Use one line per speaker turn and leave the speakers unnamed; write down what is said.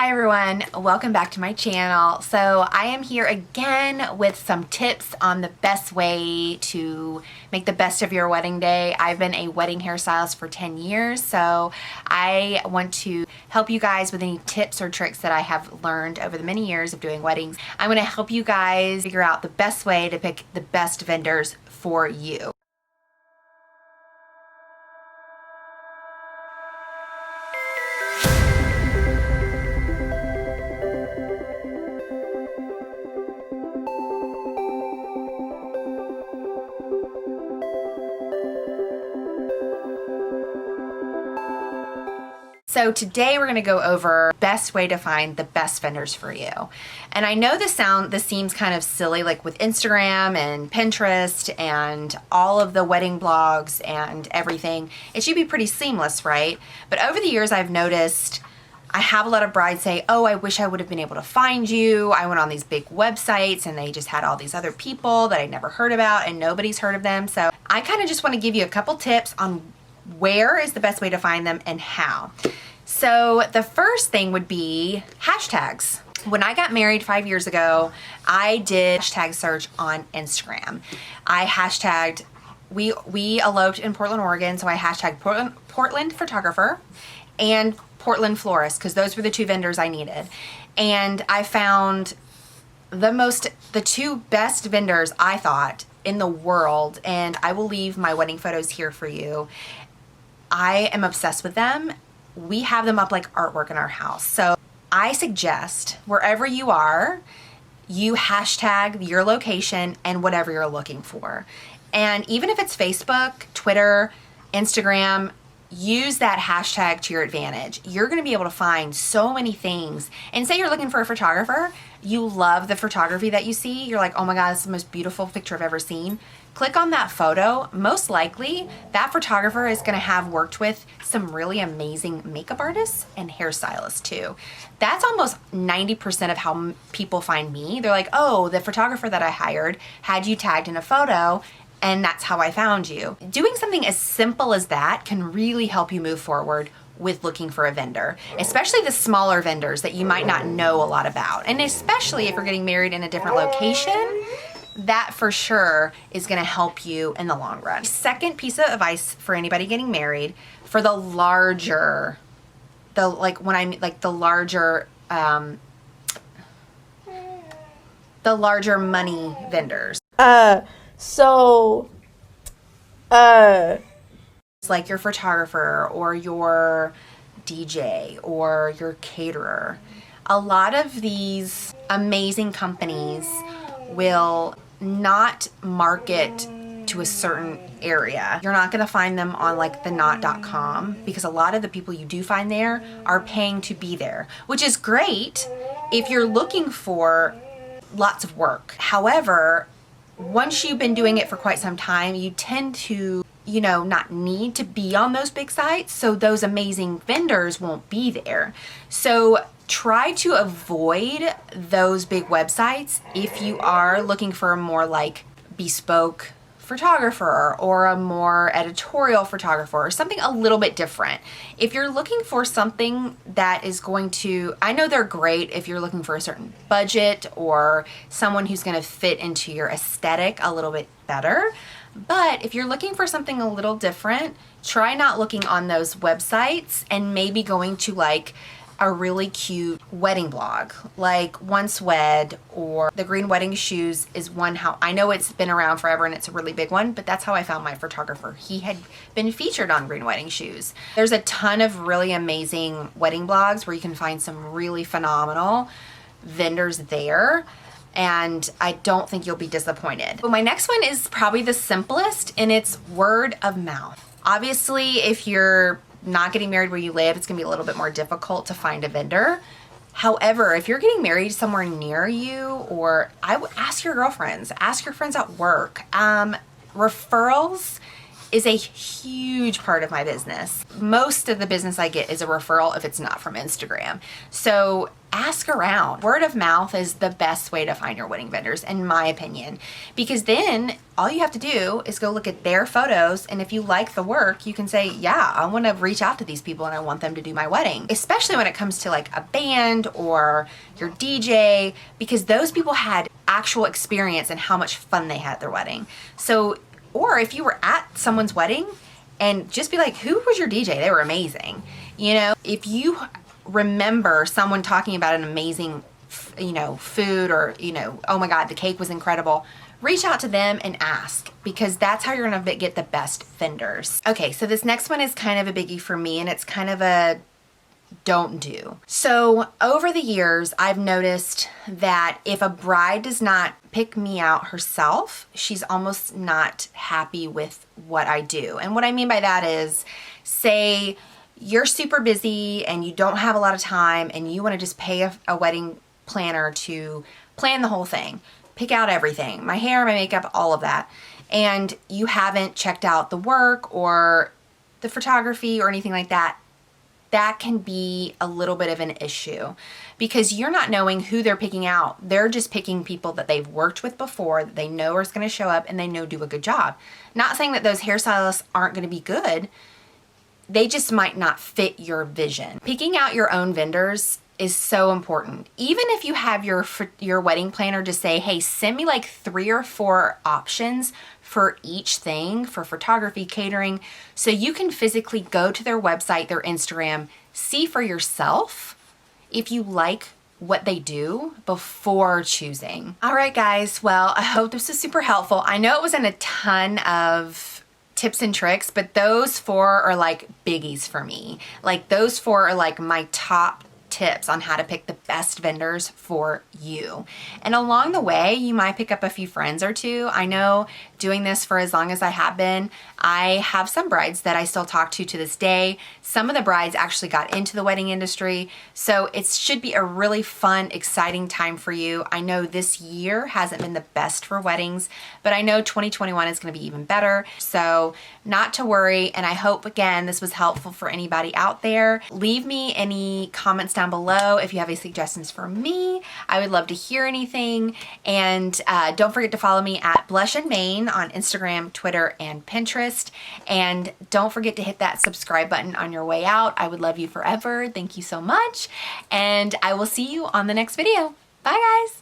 Hi everyone, welcome back to my channel. So I am here again with some tips on the best way to make the best of your wedding day. I've been a wedding hairstylist for 10 years, so I want to help you guys with any tips or tricks that I have learned over the many years of doing weddings. I'm going to help you guys figure out the best way to pick the best vendors for you. So today we're going to go over best way to find the best vendors for you. And I know this seems kind of silly, like with Instagram and Pinterest and all of the wedding blogs and everything. It should be pretty seamless, right? But over the years I've noticed I have a lot of brides say, oh, I wish I would have been able to find you. I went on these big websites and they just had all these other people that I'd never heard about and nobody's heard of them. So I kind of just want to give you a couple tips on where is the best way to find them and how. So the first thing would be hashtags. When I got married 5 years ago, I did hashtag search on Instagram. I hashtagged, we eloped in Portland, Oregon, so I hashtagged Portland photographer and Portland florist because those were the two vendors I needed. And I found the two best vendors I thought in the world, and I will leave my wedding photos here for you. I am obsessed with them. We have them up like artwork in our house. So I suggest wherever you are, you hashtag your location and whatever you're looking for. And even if it's Facebook, Twitter, Instagram, use that hashtag to your advantage. You're going to be able to find so many things. And say you're looking for a photographer, you love the photography that you see. You're like, oh my God, this is the most beautiful picture I've ever seen. Click on that photo. Most likely, that photographer is going to have worked with some really amazing makeup artists and hairstylists too. That's almost 90% of how people find me. They're like, oh, the photographer that I hired had you tagged in a photo, and that's how I found you. Doing something as simple as that can really help you move forward with looking for a vendor, especially the smaller vendors that you might not know a lot about. And especially if you're getting married in a different location, that for sure is going to help you in the long run. Second piece of advice for anybody getting married, for the larger money vendors. It's like your photographer or your DJ or your caterer. A lot of these amazing companies will not market to a certain area. You're not going to find them on like theknot.com because a lot of the people you do find there are paying to be there, which is great if you're looking for lots of work. However, once you've been doing it for quite some time, you tend to, not need to be on those big sites, so those amazing vendors won't be there. So try to avoid those big websites if you are looking for a more like bespoke photographer or a more editorial photographer or something a little bit different. If you're looking for something that is going to, I know they're great if you're looking for a certain budget or someone who's going to fit into your aesthetic a little bit better. But if you're looking for something a little different, try not looking on those websites and maybe going to like a really cute wedding blog like Once Wed or The Green Wedding Shoes is one. How I know it's been around forever and it's a really big one, but that's how I found my photographer. He had been featured on Green Wedding Shoes. There's a ton of really amazing wedding blogs where you can find some really phenomenal vendors there, and I don't think you'll be disappointed. But my next one is probably the simplest, and it's word of mouth. Obviously, if you're not getting married where you live, it's gonna be a little bit more difficult to find a vendor. However, if you're getting married somewhere near you, or I would ask your girlfriends, ask your friends at work. Referrals is a huge part of my business. Most of the business I get is a referral if it's not from Instagram. So ask around. Word of mouth is the best way to find your wedding vendors, in my opinion, because then all you have to do is go look at their photos, and if you like the work, you can say, yeah, I want to reach out to these people and I want them to do my wedding. Especially when it comes to like a band or your DJ, because those people had actual experience and how much fun they had at their wedding. So, or if you were at someone's wedding, and just be like, who was your DJ? They were amazing. You know, if you remember someone talking about an amazing, you know, food, or, you know, oh my God, the cake was incredible, reach out to them and ask, because that's how you're gonna get the best vendors. Okay, so this next one is kind of a biggie for me, and it's kind of a don't do. So over the years, I've noticed that if a bride does not pick me out herself, she's almost not happy with what I do. And what I mean by that is, say you're super busy and you don't have a lot of time and you want to just pay a wedding planner to plan the whole thing, pick out everything, my hair, my makeup, all of that, and you haven't checked out the work or the photography or anything like that, that can be a little bit of an issue, because you're not knowing who they're picking out. They're just picking people that they've worked with before, that they know are going to show up and they know do a good job. Not saying that those hairstylists aren't going to be good. They just might not fit your vision. Picking out your own vendors is so important. Even if you have your wedding planner just say, hey, send me like 3 or 4 options for each thing, for photography, catering, so you can physically go to their website, their Instagram, see for yourself if you like what they do before choosing. All right, guys, well, I hope this was super helpful. I know it wasn't a ton of tips and tricks, but those 4 are like biggies for me. Like those 4 are like my top tips on how to pick the best vendors for you. And along the way, you might pick up a few friends or two. I know doing this for as long as I have been, I have some brides that I still talk to this day. Some of the brides actually got into the wedding industry. So it should be a really fun, exciting time for you. I know this year hasn't been the best for weddings, but I know 2021 is going to be even better. So not to worry. And I hope, again, this was helpful for anybody out there. Leave me any comments down below if you have any suggestions for me. I would love to hear anything. And don't forget to follow me at Blush and Mane on Instagram, Twitter, and Pinterest. And don't forget to hit that subscribe button on your way out. I would love you forever. Thank you so much. And I will see you on the next video. Bye, guys.